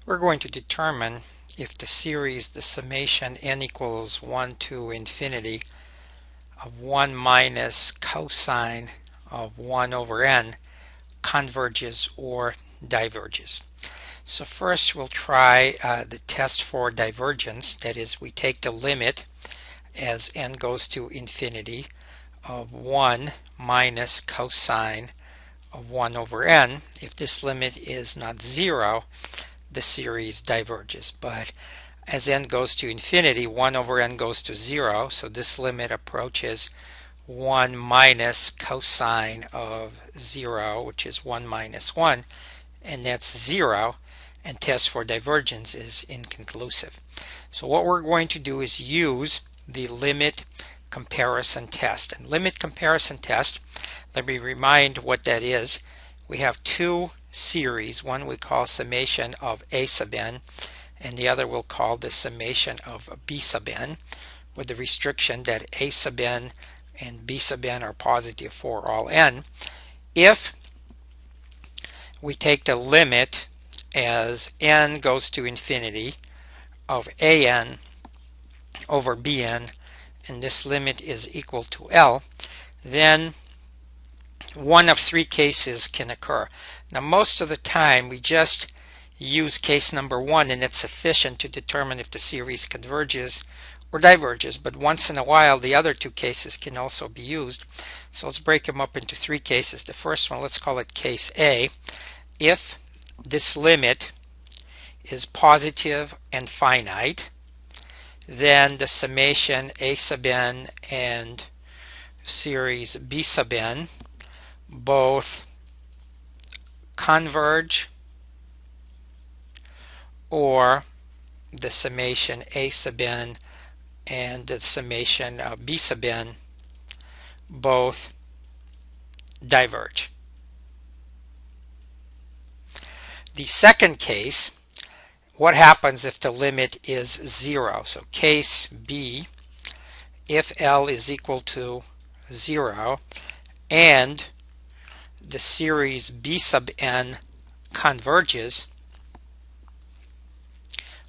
We're going to determine if the series, the summation n equals 1 to infinity of 1 minus cosine of 1 over n converges or diverges. So first we'll try the test for divergence. That is, we take the limit as n goes to infinity of 1 minus cosine of 1 over n. If this limit is not 0, the series diverges. But as n goes to infinity, 1 over n goes to 0, so this limit approaches 1 minus cosine of 0, which is 1 minus 1, and that's 0, and test for divergence is inconclusive. So what we're going to do is use the limit comparison test. And limit comparison test, let me remind what that is. We have two series. One we call summation of a sub n, and the other we'll call the summation of b sub n, with the restriction that a sub n and b sub n are positive for all n. If we take the limit as n goes to infinity of an over bn, and this limit is equal to L, then one of three cases can occur. Now most of the time we just use case number 1 and it's sufficient to determine if the series converges or diverges, but once in a while the other two cases can also be used. So let's break them up into three cases. The first one, let's call it case A. If this limit is positive and finite, then the summation a sub n and series b sub n both converge, or the summation a sub n and the summation b sub n both diverge. The second case, what happens if the limit is 0? So case B, if L is equal to 0 and the series b sub n converges,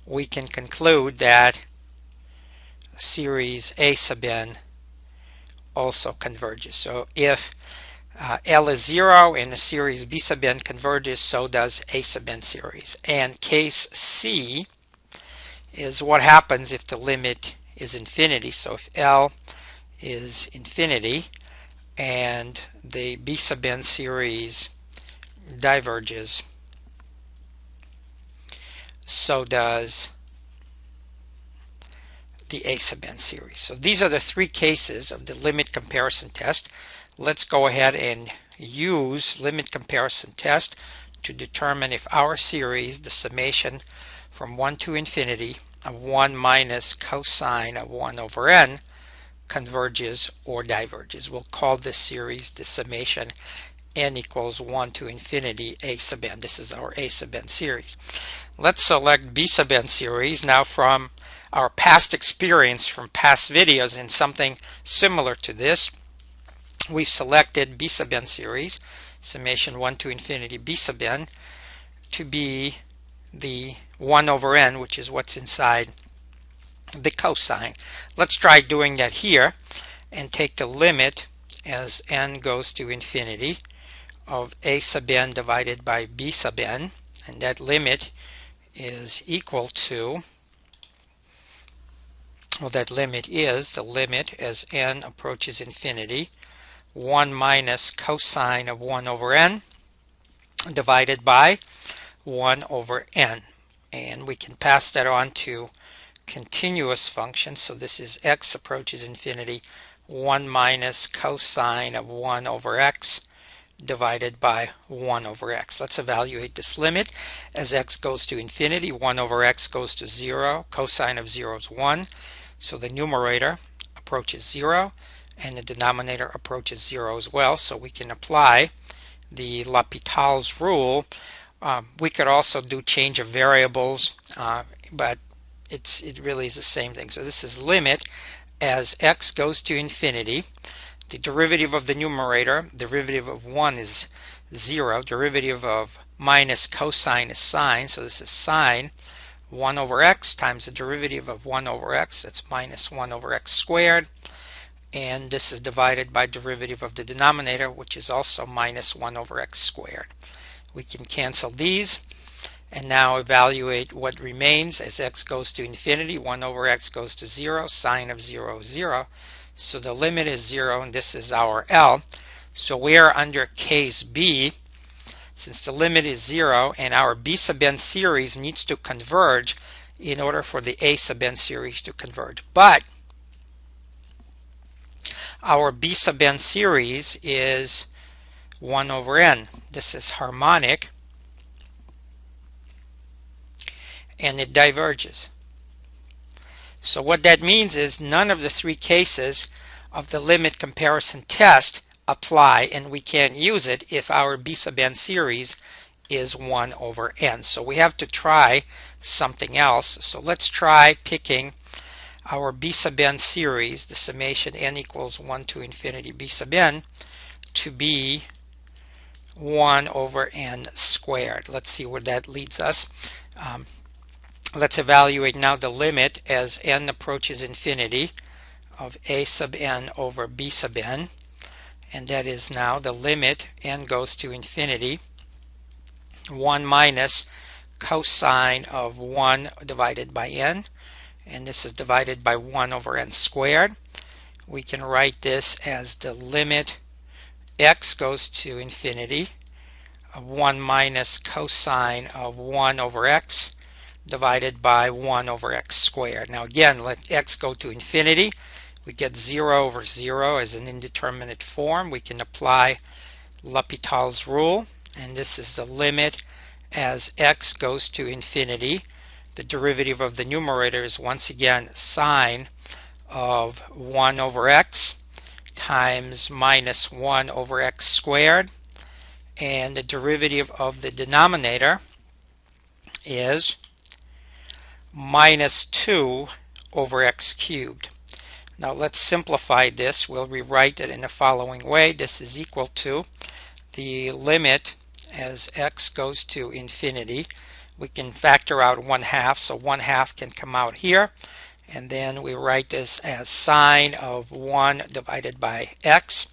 we can conclude that series a sub n also converges. So if L is 0 and the series b sub n converges, so does a sub n series. And case C is what happens if the limit is infinity. So if L is infinity and the b sub n series diverges, so does the a sub n series. So these are the three cases of the limit comparison test. Let's go ahead and use limit comparison test to determine if our series, the summation from 1 to infinity of 1 minus cosine of 1 over n, converges or diverges. We'll call this series the summation n equals 1 to infinity a sub n. This is our a sub n series. Let's select b sub n series. Now, from our past experience from past videos in something similar to this, we've selected b sub n series, summation 1 to infinity b sub n, to be the 1 over n, which is what's inside the cosine. Let's try doing that here and take the limit as n goes to infinity of a sub n divided by b sub n, and that limit is equal to, well, that limit is the limit as n approaches infinity, 1 minus cosine of 1 over n divided by 1 over n. And we can pass that on to continuous functions. So this is x approaches infinity, 1 minus cosine of 1 over x divided by 1 over x. Let's evaluate this limit. As x goes to infinity, 1 over x goes to 0. Cosine of 0 is 1. So the numerator approaches 0 and the denominator approaches 0 as well. So we can apply the L'Hopital's rule. We could also do change of variables, but it really is the same thing. So this is limit as x goes to infinity. The derivative of the numerator, derivative of 1 is 0. Derivative of minus cosine is sine, so this is sine 1 over x times the derivative of 1 over x, that's minus 1 over x squared, and this is divided by derivative of the denominator, which is also minus 1 over x squared. We can cancel these and now evaluate what remains as x goes to infinity. 1 over x goes to 0, sine of 0 is 0, so the limit is 0, and this is our L. So we are under case B. Since the limit is 0 and our B sub n series needs to converge in order for the A sub n series to converge. But our B sub n series is 1 over n. This is harmonic and it diverges. So what that means is none of the three cases of the limit comparison test apply, and we can't use it if our B sub n series is 1 over n. So we have to try something else. So let's try picking our B sub n series, the summation n equals 1 to infinity B sub n, to be 1 over n squared. Let's see where that leads us. Let's evaluate now the limit as n approaches infinity of a sub n over b sub n, and that is now the limit n goes to infinity 1 minus cosine of 1 divided by n, and this is divided by 1 over n squared. We can write this as the limit x goes to infinity of 1 minus cosine of 1 over x divided by 1 over x squared. Now again, let x go to infinity. We get 0 over 0 as an indeterminate form. We can apply L'Hopital's rule, and this is the limit as x goes to infinity. The derivative of the numerator is once again sine of 1 over x times minus 1 over x squared, and the derivative of the denominator is minus 2 over x cubed. Now let's simplify this. We'll rewrite it in the following way. This is equal to the limit as x goes to infinity. We can factor out 1/2, so 1/2 can come out here, and then we write this as sine of 1 divided by x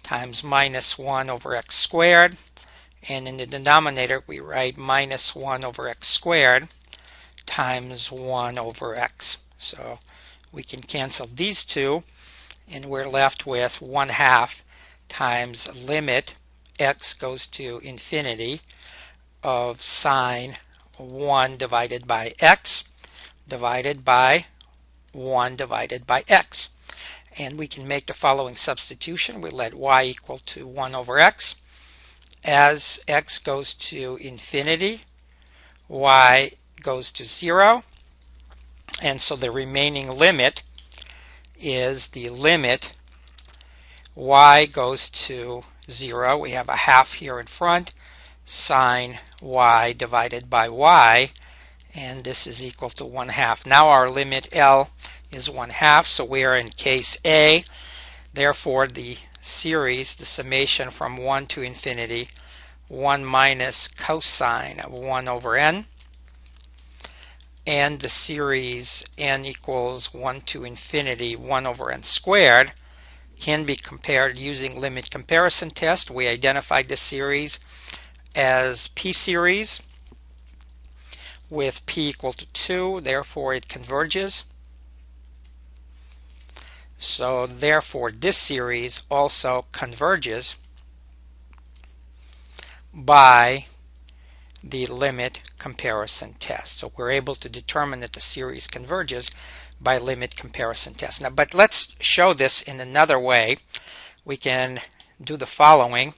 times minus 1 over x squared, and in the denominator we write minus 1 over x squared times 1 over x. So we can cancel these two, and we're left with 1/2 times limit x goes to infinity of sine 1 divided by x divided by 1 divided by x. And we can make the following substitution. We let y equal to 1 over x. As x goes to infinity, y goes to 0, and so the remaining limit is the limit y goes to 0. We have a half here in front, sine y divided by y, and this is equal to 1/2. Now our limit L is 1/2, so we are in case A. Therefore the series, the summation from 1 to infinity, 1 minus cosine of 1 over n, and the series n equals 1 to infinity 1 over n squared, can be compared using limit comparison test. We identified this series as P series with P equal to 2, therefore it converges. So therefore this series also converges by the limit comparison test. So we're able to determine that the series converges by limit comparison test. Now, but let's show this in another way. We can do the following.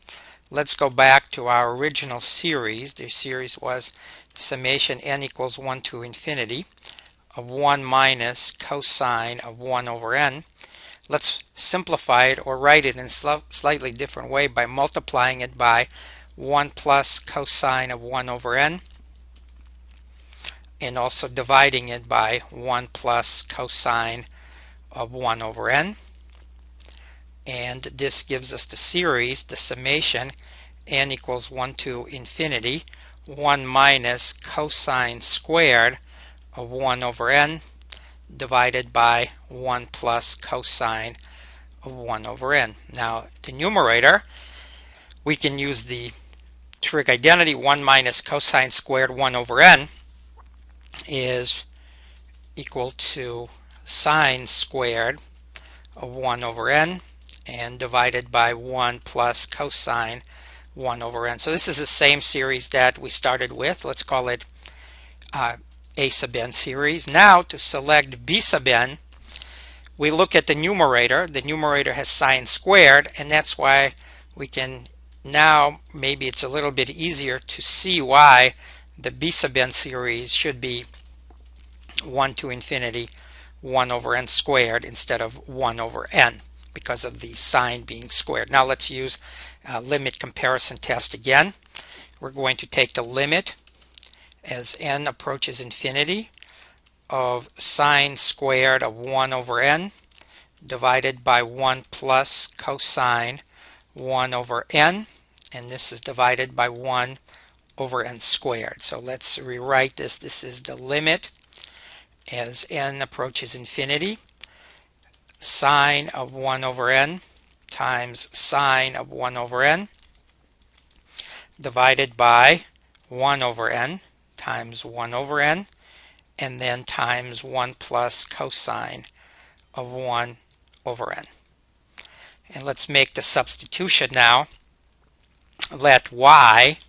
Let's go back to our original series. The series was summation n equals 1 to infinity of 1 minus cosine of 1 over n. Let's simplify it or write it in a slightly different way by multiplying it by 1 plus cosine of 1 over n, and also dividing it by 1 plus cosine of 1 over n. And this gives us the series, the summation n equals 1 to infinity 1 minus cosine squared of 1 over n divided by 1 plus cosine of 1 over n. Now the numerator, we can use the trig identity. 1 minus cosine squared 1 over n is equal to sine squared of 1 over n and divided by 1 plus cosine 1 over n. So this is the same series that we started with. Let's call it a sub n series. Now to select b sub n, we look at the numerator. The numerator has sine squared, and that's why we can now, maybe it's a little bit easier to see why the b sub n series should be 1 to infinity 1 over n squared instead of 1 over n, because of the sine being squared. Now let's use a limit comparison test again. We're going to take the limit as n approaches infinity of sine squared of 1 over n divided by 1 plus cosine 1 over n, and this is divided by 1 over n squared. So let's rewrite this. This is the limit as n approaches infinity, sine of 1 over n times sine of 1 over n divided by 1 over n times 1 over n, and then times 1 plus cosine of 1 over n. And let's make the substitution now. Let y,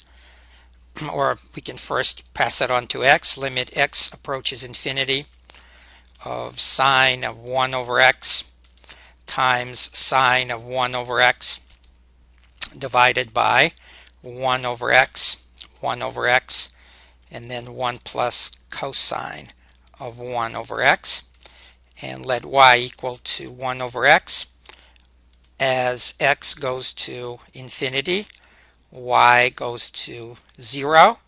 or we can first pass it on to x, limit x approaches infinity of sine of 1 over x times sine of 1 over x divided by 1 over x, 1 over x, and then 1 plus cosine of 1 over x, and let y equal to 1 over x. As x goes to infinity, y goes to 0,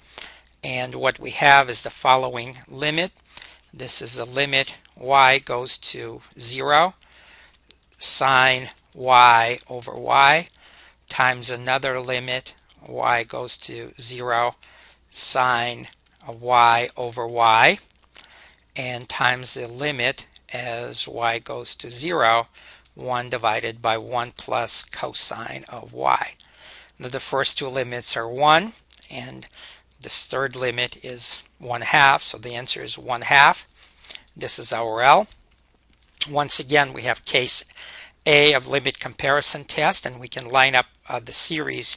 and what we have is the following limit. This is the limit y goes to 0, sine y over y, times another limit y goes to 0, sine of y over y, and times the limit as y goes to 0, 1 divided by 1 plus cosine of y. Now the first two limits are 1, and this third limit is 1/2, so the answer is 1/2. This is our L. Once again, we have case A of limit comparison test, and we can line up the series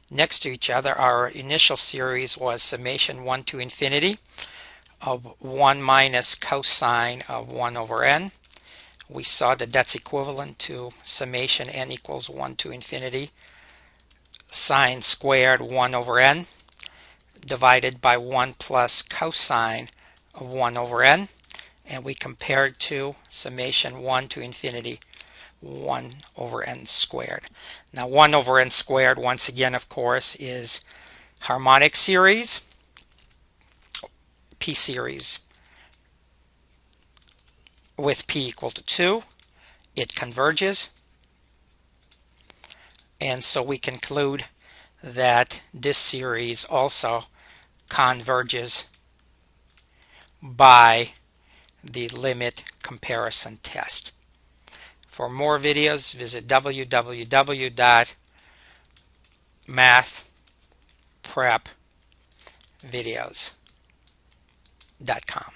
next to each other. Our initial series was summation 1 to infinity of 1 minus cosine of 1 over n. We saw that that's equivalent to summation n equals 1 to infinity sine squared 1 over n divided by 1 plus cosine of 1 over n, and we compared to summation 1 to infinity 1 over n squared. Now 1 over n squared, once again, of course, is harmonic series, p series with p equal to 2. It converges, and so we conclude that this series also converges by the limit comparison test. For more videos, visit www.mathprepvideos.com.